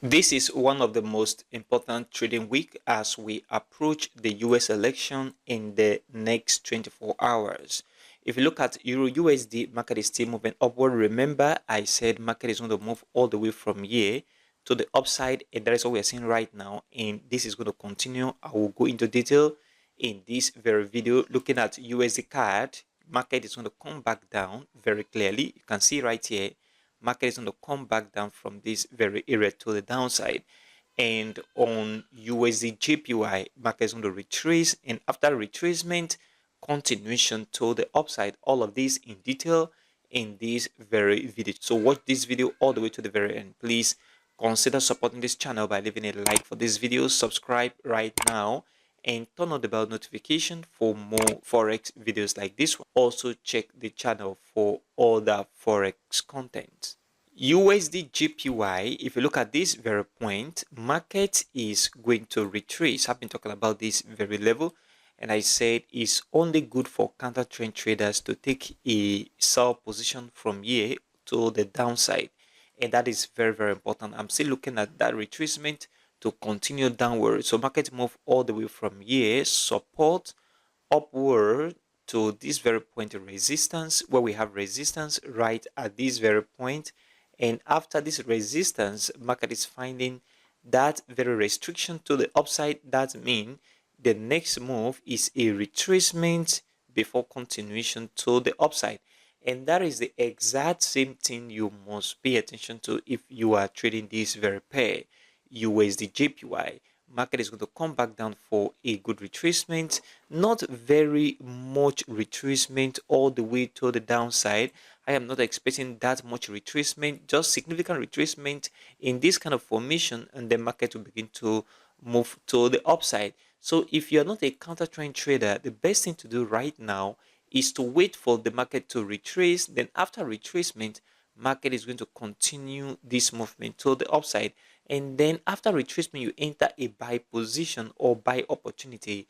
This is one of the most important trading week as we approach the US election in the next 24 hours. If you look at Euro USD, market is still moving upward. Remember, I said market is going to move all the way from here to the upside, and that is what we are seeing right now. And this is going to continue. I will go into detail in this very video. Looking at USD CAD, market is going to come back down very clearly. You can see right here market is going to come back down from this very area to the downside. And on USDJPY, market is going to retrace, and after retracement, continuation to the upside. All of this in detail in this very video. So watch this video all the way to the very end. Please consider supporting this channel by leaving a like for this video, subscribe right now, and turn on the bell notification for more forex videos like this one. Also check the channel for other forex content. USDJPY, if you look at this very point, market is going to retrace. I've been talking about this very level, and I said it's only good for counter trend traders to take a sell position from here to the downside, and that is very, very important. I'm still looking at that retracement to continue downward. So market move all the way from here, support upward to this very point of resistance, where we have resistance right at this very point. And after this resistance, market is finding that very restriction to the upside. That means the next move is a retracement before continuation to the upside. And that is the exact same thing you must pay attention to if you are trading this very pair, USDJPY. Market is going to come back down for a good retracement, not very much retracement all the way to the downside. I am not expecting that much retracement, just significant retracement in this kind of formation, and the market will begin to move to the upside. So if you're not a counter trend trader, the best thing to do right now is to wait for the market to retrace. Then after retracement, market is going to continue this movement to the upside, and then after retracement you enter a buy position or buy opportunity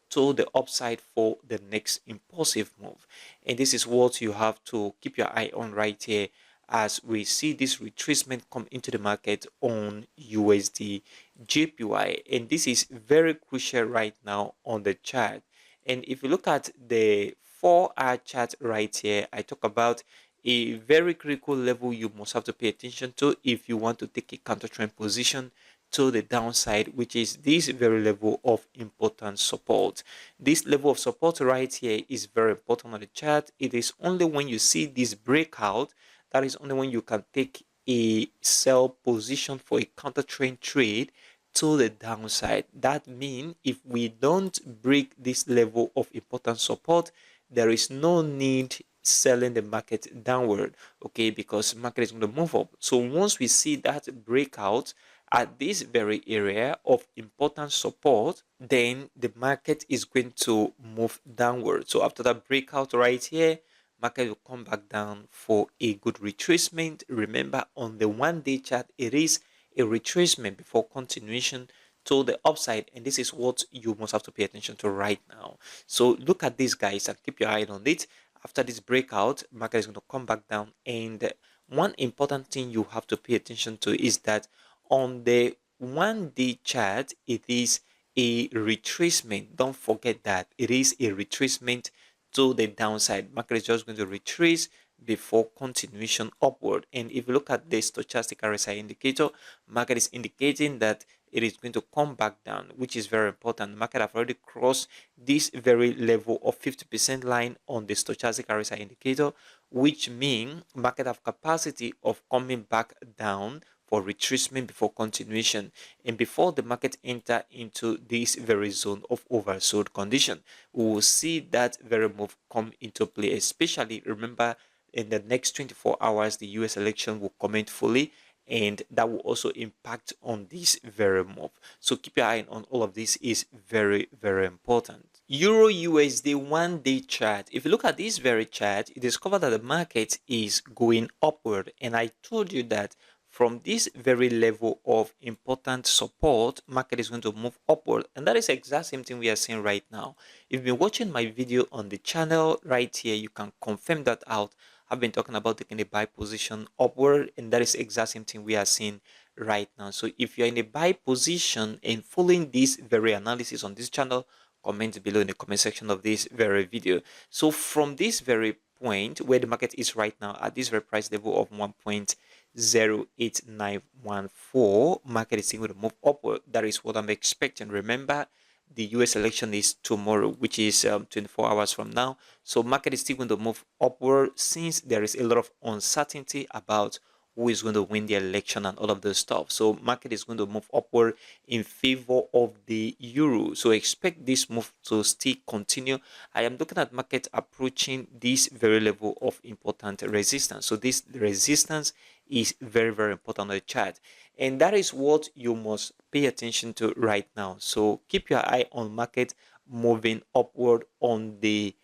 to the upside for the next impulsive move. And this is what you have to keep your eye on right here as we see this retracement come into the market on USD JPY. And this is very crucial right now on the chart. And if you look at the 4-hour chart right here, I talk about a very critical level you must have to pay attention to if you want to take a counter trend position to the downside, which is this very level of important support. This level of support right here is very important on the chart. It is only when you see this breakout, that is only when you can take a sell position for a counter trend trade to the downside. That means if we don't break this level of important support, there is no need selling the market downward, okay, because market is going to move up. So once we see that breakout at this very area of important support, then the market is going to move downward. So after that breakout right here, market will come back down for a good retracement. Remember, on the 1-day chart, it is a retracement before continuation to the upside, and this is what you must have to pay attention to right now. So look at this, guys, and keep your eye on it. After this breakout, market is going to come back down, and one important thing you have to pay attention to is that on the 1-day chart, it is a retracement. Don't forget that it is a retracement to the downside. Market is just going to retrace before continuation upward. And if you look at the stochastic RSI indicator, market is indicating that it is going to come back down, which is very important. The market have already crossed this very level of 50% line on the stochastic RSI indicator, which means market have capacity of coming back down for retracement before continuation, and before the market enter into this very zone of oversold condition. We will see that very move come into play, especially remember in the next 24 hours the US election will comment fully, and that will also impact on this very move. So keep your eye on all of this, is very, very important. Euro USD 1-day chart. If you look at this very chart, you discover that the market is going upward, and I told you that from this very level of important support, market is going to move upward, and that is the exact same thing we are seeing right now. If you've been watching my video on the channel right here, you can confirm that out. I've been talking about taking a buy position upward, and that is the exact same thing we are seeing right now. So if you're in a buy position and following this very analysis on this channel, comment below in the comment section of this very video. So from this very point where the market is right now at this very price level of 1.08914, market is going to move upward. That is what I'm expecting. Remember, the US election is tomorrow, which is 24 hours from now. So market is still going to move upward since there is a lot of uncertainty about who is going to win the election and all of those stuff. So market is going to move upward in favor of the euro. So expect this move to still continue. I am looking at market approaching this very level of important resistance. So this resistance is very, very important on the chart. And that is what you must pay attention to right now. So keep your eye on market moving upward on the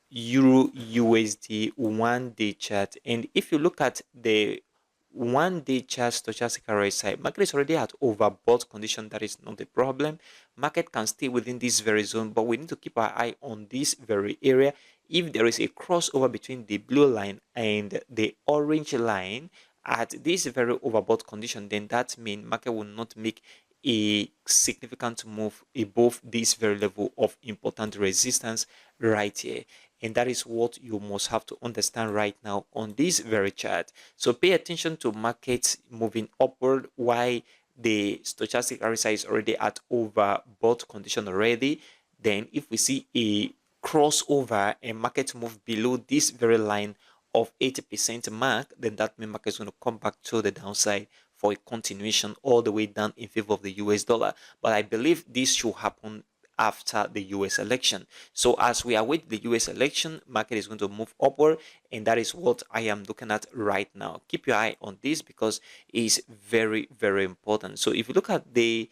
Euro USD 1-day chart. And if you look at the 1-day chart stochastic RSI, market is already at overbought condition. That is not a problem. Market can stay within this very zone, but we need to keep our eye on this very area. If there is a crossover between the blue line and the orange line at this very overbought condition, then that means market will not make a significant move above this very level of important resistance right here. And that is what you must have to understand right now on this very chart. So pay attention to markets moving upward while the stochastic RSI is already at overbought condition already. Then if we see a crossover and market move below this very line of 80% mark, then that means market is going to come back to the downside for a continuation all the way down in favor of the US dollar. But I believe this should happen after the US election. So as we await the US election, market is going to move upward, and that is what I am looking at right now. Keep your eye on this because it's very, very important. So if you look at the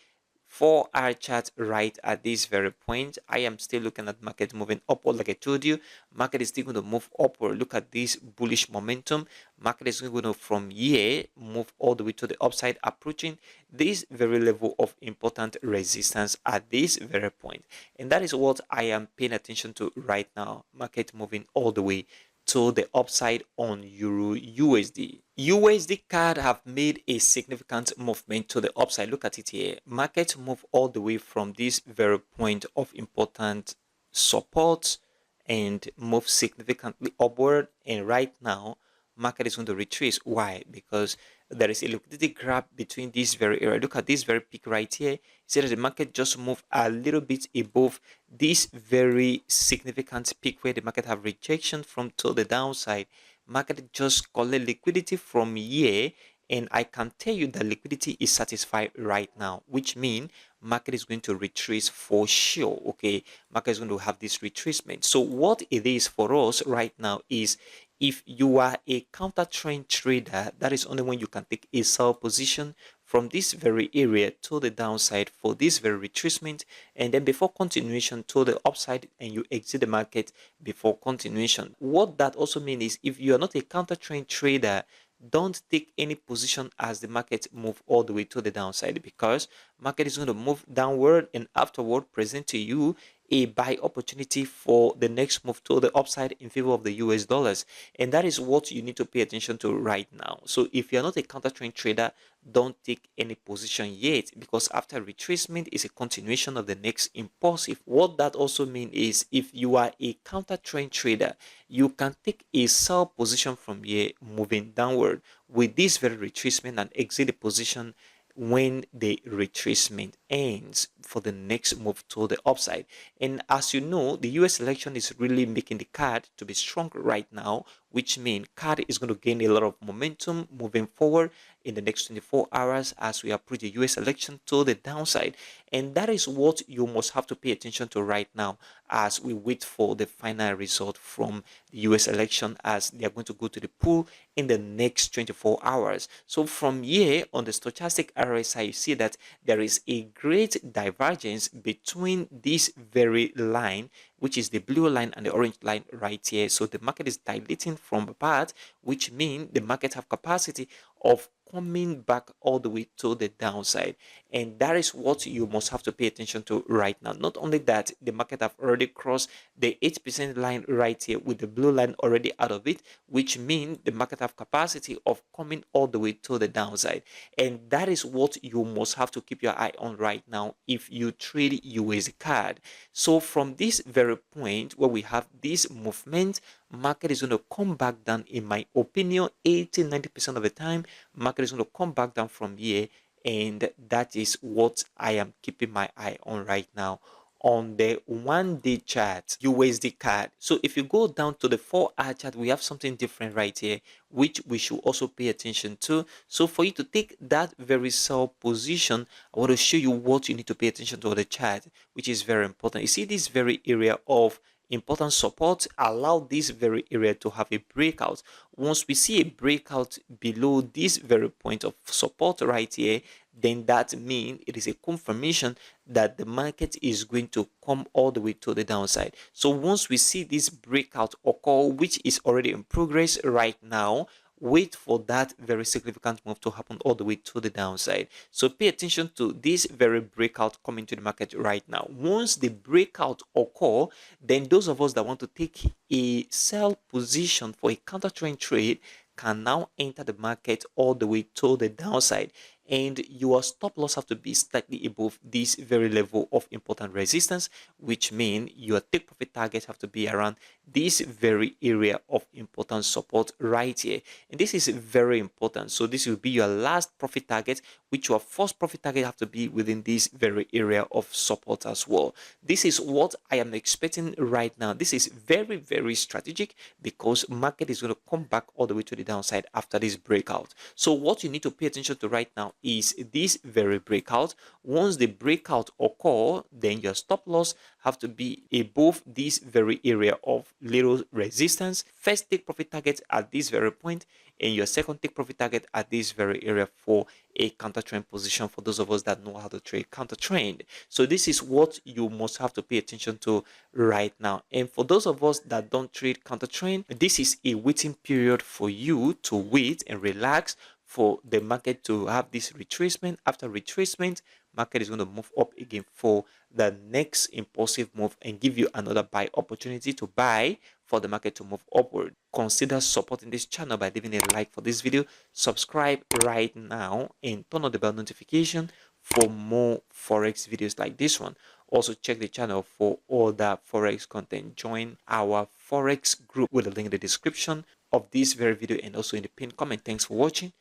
4-hour chart right at this very point, I am still looking at market moving upward. Like I told you, market is still going to move upward. Look at this bullish momentum. Market is going to from here move all the way to the upside, approaching this very level of important resistance at this very point. And that is what I am paying attention to right now. Market moving all the way to the upside on Euro USD. USD CAD have made a significant movement to the upside. Look at it here. Market move all the way from this very point of important support and move significantly upward. And right now, market is going to retrace. Why? Because there is a liquidity gap between this very area. Look at this very peak right here. See that the market just moved a little bit above this very significant peak where the market have rejection from to the downside. Market just collect liquidity from here, and I can tell you that liquidity is satisfied right now, which means market is going to retrace for sure. Okay, market is going to have this retracement. So what it is for us right now is, if you are a counter trend trader, that is only when you can take a sell position from this very area to the downside for this very retracement, and then before continuation to the upside, and you exit the market before continuation. What that also means is, if you are not a counter trend trader, don't take any position as the market move all the way to the downside, because market is going to move downward and afterward present to you a buy opportunity for the next move to the upside in favor of the US dollars. And that is what you need to pay attention to right now. So if you're not a counter trend trader, don't take any position yet, because after retracement is a continuation of the next impulsive. What that also means is, if you are a counter trend trader, you can take a sell position from here moving downward with this very retracement and exit the position when the retracement ends for the next move to the upside. And as you know, the US election is really making the CAD to be strong right now, which means CAD is going to gain a lot of momentum moving forward in the next 24 hours as we approach the US election to the downside. And that is what you must have to pay attention to right now as we wait for the final result from the US election, as they are going to go to the poll in the next 24 hours. So from here on the stochastic RSI, you see that there is a great divergence between this very line which is the blue line and the orange line right here. So the market is dilating from apart, which means the market have capacity of coming back all the way to the downside, and that is what you must have to pay attention to right now. Not only that, the market have already crossed the 8% line right here with the blue line already out of it, which means the market have capacity of coming all the way to the downside, and that is what you must have to keep your eye on right now if you trade USDCAD. So from this very point where we have this movement, market is going to come back down. In my opinion, 80-90% of the time market is going to come back down from here, and that is what I am keeping my eye on right now on the 1-day chart USDCAD. So if you go down to the 4-hour chart, we have something different right here which we should also pay attention to. So for you to take that very sell position, I want to show you what you need to pay attention to on the chart, which is very important. You see this very area of important support, allow this very area to have a breakout. Once we see a breakout below this very point of support right here, then that means it is a confirmation that the market is going to come all the way to the downside. So once we see this breakout occur, which is already in progress right now, wait for that very significant move to happen all the way to the downside. So pay attention to this very breakout coming to the market right now. Once the breakout occur, then those of us that want to take a sell position for a counter trend trade can now enter the market all the way to the downside, and your stop loss have to be slightly above this very level of important resistance, which means your take profit target have to be around this very area of important support right here, and this is very important. So this will be your last profit target, which your first profit target have to be within this very area of support as well. This is what I am expecting right now. This is very, very strategic because market is going to come back all the way to the downside after this breakout. So what you need to pay attention to right now is this very breakout. Once the breakout occur, then your stop loss have to be above this very area of little resistance. First take profit target at this very point, and your second take profit target at this very area for a counter trend position for those of us that know how to trade counter trend. So this is what you must have to pay attention to right now. And for those of us that don't trade counter trend, this is a waiting period for you to wait and relax for the market to have this retracement. After retracement, market is going to move up again for the next impulsive move and give you another buy opportunity to buy for the market to move upward. Consider supporting this channel by leaving a like for this video, subscribe right now, and turn on the bell notification for more forex videos like this one. Also check the channel for other forex content. Join our forex group with a link in the description of this very video and also in the pinned comment. Thanks for watching.